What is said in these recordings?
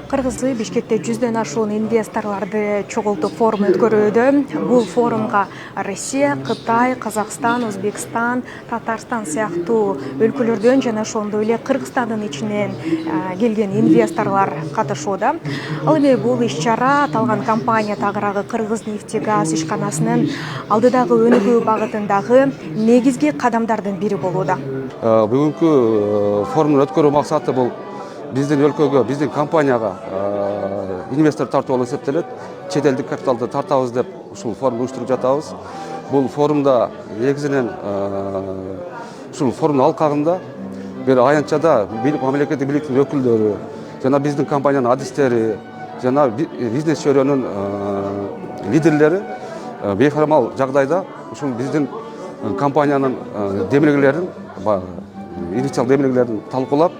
Кыргызы Бишкекте 100ден ашуун инвесторларды чогултуп форум өткөрүүдө. Бул форумга Россия, Кытай, Казакстан, Өзбекстан, Татарстан сыяктуу өлкөлөрдөн жана ошондой эле Кыргызстандын ичинен келген инвесторлар катышууда. Ал эми бул иш-чара аталган компания тагыраагы Кыргызнефтегаз ишканасынын алдыдагы өнүгүү багытындагы негизги кадамдардын бири болууда. Бүгүнкү форумдун өткөрүү максаты бул биздин өлкөгө, биздин компанияга инвестор тартуу болуп эсептелет. Чет элдик капиталды тартабыз деп ушул форумду уюштуруп жатабыз. Бул форумда негизинен ушул форумдун алкагында бир аянтчада мамлекеттик бийликтин өкүлдөрү жана биздин компаниянын адистери жана бизнес чөйрөнүн лидерлери бейформал жагдайда ушул биздин компаниянын демилгелерин, инициал демилгелерин талкуулап,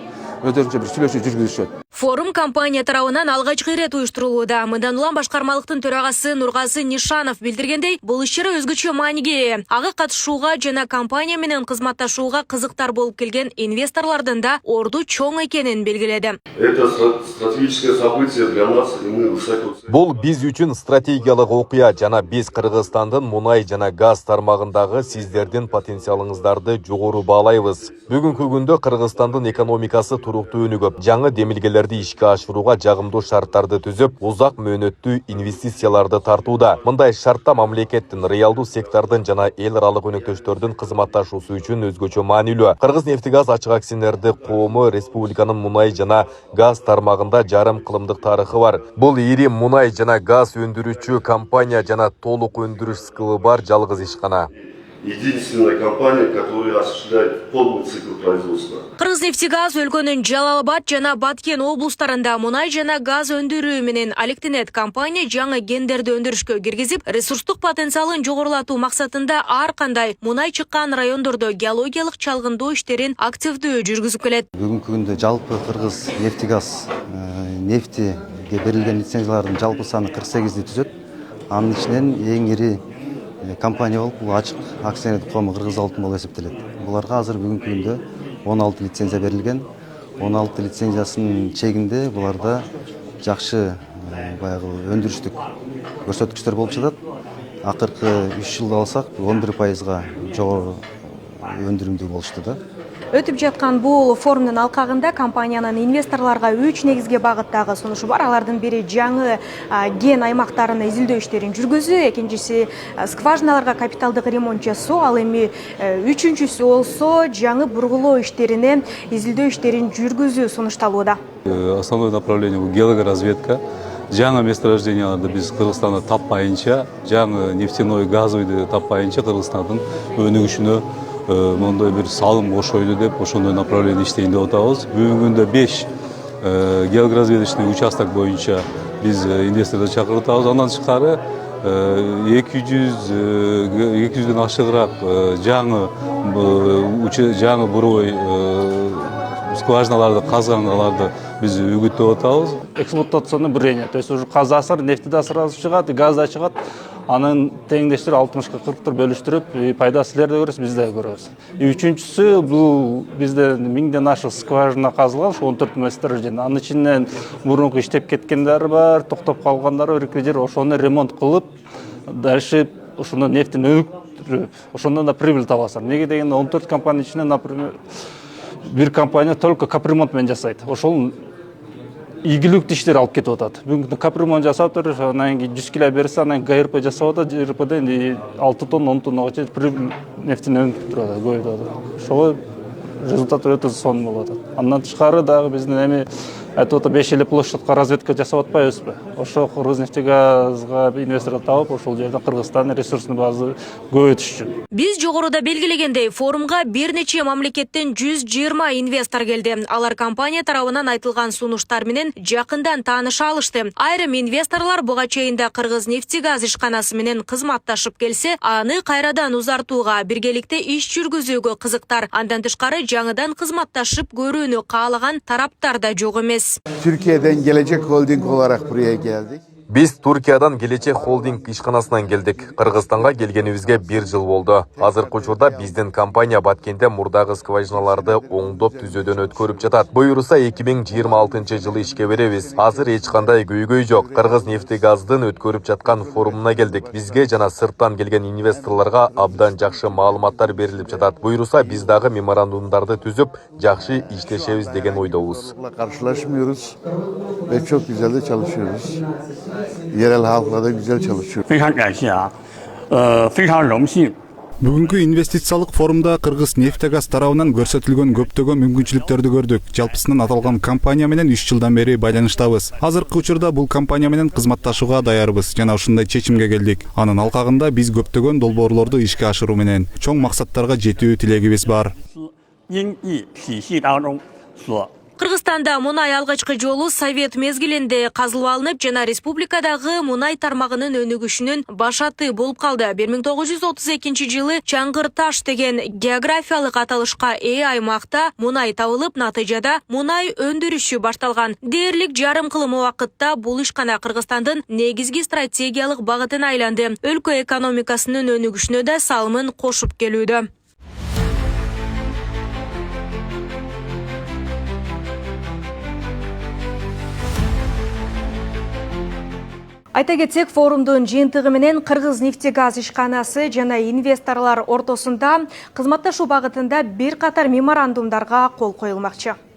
өздөрүнчө бир сүйлөшүү жүргүзүшөт. Форум компания тарабынан алгачкы ирет уюштурулууда. Мындан улам башкармалыктын төрагасы Нургазы Нишанов билдиргендей, бул иш-чара өзгөчө мааниге ээ. Ага катышууга жана компания менен кызматташууга кызыктар болуп келген инвесторлордун да орду чоң экенин белгиледи. Это стратегическое событие для нас, и мы высоко ценим. Бул биз үчүн стратегиялык окуя жана биз Кыргызстандын мунай жана газ тармагындагы сиздердин потенциалыңыздарды жогору баалайбыз. Бүгүнкү күндө Кыргызстандын экономикасы туруктуу өнүгүп, жаңы демилгелерди ишке ашырууга жагымдуу шарттарды түзүп, узак мөөнөттүү инвестицияларды тартууда. Мындай шартта мамлекеттин, реалдуу сектордун жана эл аралык өнөктөштөрдүн кызматташуусу үчүн өзгөчө маанилүү. Кыргызнефтегаз ачык акционердик коому республиканын мунай жана газ тармагында жарым кылымдык тарыхы бар. Бул ири мунай жана газ өндүрүүчү компания жана толук өндүрүш скылы бар жалгыз ишкана. Единственная компания, которая осуществляет полный цикл производства. Кыргызнефтегаз өлкөнүн Жалал-Абад жана Баткен облустарында мунай жана газ өндүрүү менен алектенет. Компания жаңы гендерди өндүрүшкө киргизип, ресурстук потенциалын жогорулатуу максатында ар кандай мунай чыккан райондордо геологиялык чалгындоо иштерин активдүү жүргүзүп келет. Бүгүнкү күндө жалпы Кыргызнефтегаз нефтиге берилген лицензиялардын жалпы саны 48ди түзөт. Анын ичинен эң ири компания болуп, бул ачык акционердик коому Кыргыз алтын болуп эсептелет. Буларга азыр бүгүнкү күндө 16 лицензия берилген. 16 лицензиясынын чегинде буларда жакшы баягы өндүрүштүк көрсөткүчтөр болуп жатат. Акыркы 3 жылда алсак 11%га жогору өндүрүмдүү болушту да. Өтүп жаткан бул форумдун алкагында компаниянын инвесторлорго 3 негизги багыттагы сунушу бар. Алардын бири жаңы ген аймактарын изилдөө иштерин жүргүзүү, экинчиси скважиналарга капиталдык ремонт жасоо, ал эми үчүнчүсү болсо жаңы бургулоо иштерине изилдөө иштерин жүргүзүү сунушталууда. Основное направление бул геологоразведка. Жаңы месторожденияларды биз Кыргызстанда таппайынча, жаңы нефтяной газойду таппайынча Кыргызстандын өнүгүшүнө мондой бир салым кошойлу деп ошондой направление иштейин деп атабыз. Бүгүнкү күндө 5 геологоразведочный участок боюнча биз инвесторду чакырып атабыз. Андан тышкары 200ден ашыгыраак жаңы бурой скважиналарды казгангаларды биз үгүттөп атабыз. Эксплуатационный бурение, то есть уже казасыр, нефти да сразу чыгат, газ да чыгат. Анын теңдештери 60-40 бөлүштүрүп, пайда силер да көрөсүз, биз да көрөбүз. Үчүнчүсү бул бизде 1000ден ашык скважина казылган, 14 месторождение. Анын ичинен мурунку иштеп кеткендер бар, токтоп калгандар бар, жер ошону ремонт кылып, дальше ошондон нефтини өнүктүрүп, ошондон да прибыль табасың. Неге дегенде 14 компания ичинен, например, бир компания только капремонт менен жасайт. Ошол ийгиликтүү иштер алып кетип атат. Бүгүн капремонт жасап туруп, анан кийин 100 кило берсе, анан ГРП жасап атат, ГРПден 6 тонна, 10 тоннага чейин прибыль нефтини өнүктүрүп турат, көбөйтүп атат. Ошого результат өтө сонун болуп атат. Андан тышкары дагы биздин эми айтып атат 5 эле площадка разведка жасап атпайбызбы? Ошо Кыргызнефтегазга инвестор табып, ошол жерден Кыргызстандын ресурсун базы көбөйтүш үчүн. Биз жогоруда белгилегендей, форумга бир нече мамлекеттен 120 инвестор келди. Алар компания тарабынан айтылган сунуштар менен жакындан тааныша алышты. Айрым инвесторлор буга чейин да Кыргызнефтегаз ишканасы менен кызматташып келсе, аны кайрадан узартууга, биргеликте иш жүргүзүүгө кызыктар. Андан тышкары жаңыдан кызматташып көрүүнү каалаган тараптар да жок эмес. Türkiye'den Gelecek Holding olarak buraya geldik. Биз Туркиядан Келечек холдинг ишканасынан келдик. Кыргызстанга келгенибизге 1 жыл болду. Азыркы учурда биздин компания Баткенде мурдагы скважиналарды оңдоп түзөөдөн өткөрүп жатат. Буюрса 2026 жылы ишке беребиз. Азыр эч кандай көйгөй жок. Кыргыз-нефтегаздын өткөрүп жаткан форумуна келдик. Бизге жана сырттан келген инвесторлорго абдан жакшы маалыматтар берилип жатат. Буюрса биз дагы меморандумдарды түзүп, жакшы иштешебиз деген ойдобуз. Karşılaşmıyoruz ve çok güzel de çalışıyoruz. Yerel halkla da güzel çalışıyoruz. 非常感谢啊，非常荣幸。 Бүгүнкү инвестициялык форумда Кыргыз-нефтегаз тарабынан көрсөтүлгөн көптөгөн мүмкүнчүлүктөрдү көрдүк. Жалпысынан аталган компания менен 3 жылдан бери байланыштабыз. Азыркы учурда бул компания менен кызматташууга даярбыз жана ушундай чечимге келдик. Анын алкагында биз көптөгөн долбоорлорду ишке ашыруу менен чоң максаттарга жетүү тилегибиз бар. 因疫体系当中所 Кыргызстанда мунай алгачкы жолу Совет мезгилинде казылып алынып, жана республикадагы мунай тармагынын өнүгүшүнүн башаты болуп калды. 1932 жылы Чаңгыр таш деген географиялык аталышка ээ аймакта мунай табылып, натыйжада мунай өндүрүшү башталган. Дээрлик жарым кылым убакытта бул ишкана Кыргызстандын негизги стратегиялык багытына айланды. Өлкө экономикасынын өнүгүшүнө да салымын кошуп келүүдө. Айта кетсек, форумдун жыйынтыгы менен Кыргыз-нефтегаз ишканасы жана инвесторлор ортосунда кызматташуу багытында бир катар меморандумдарга кол коюлмакчы.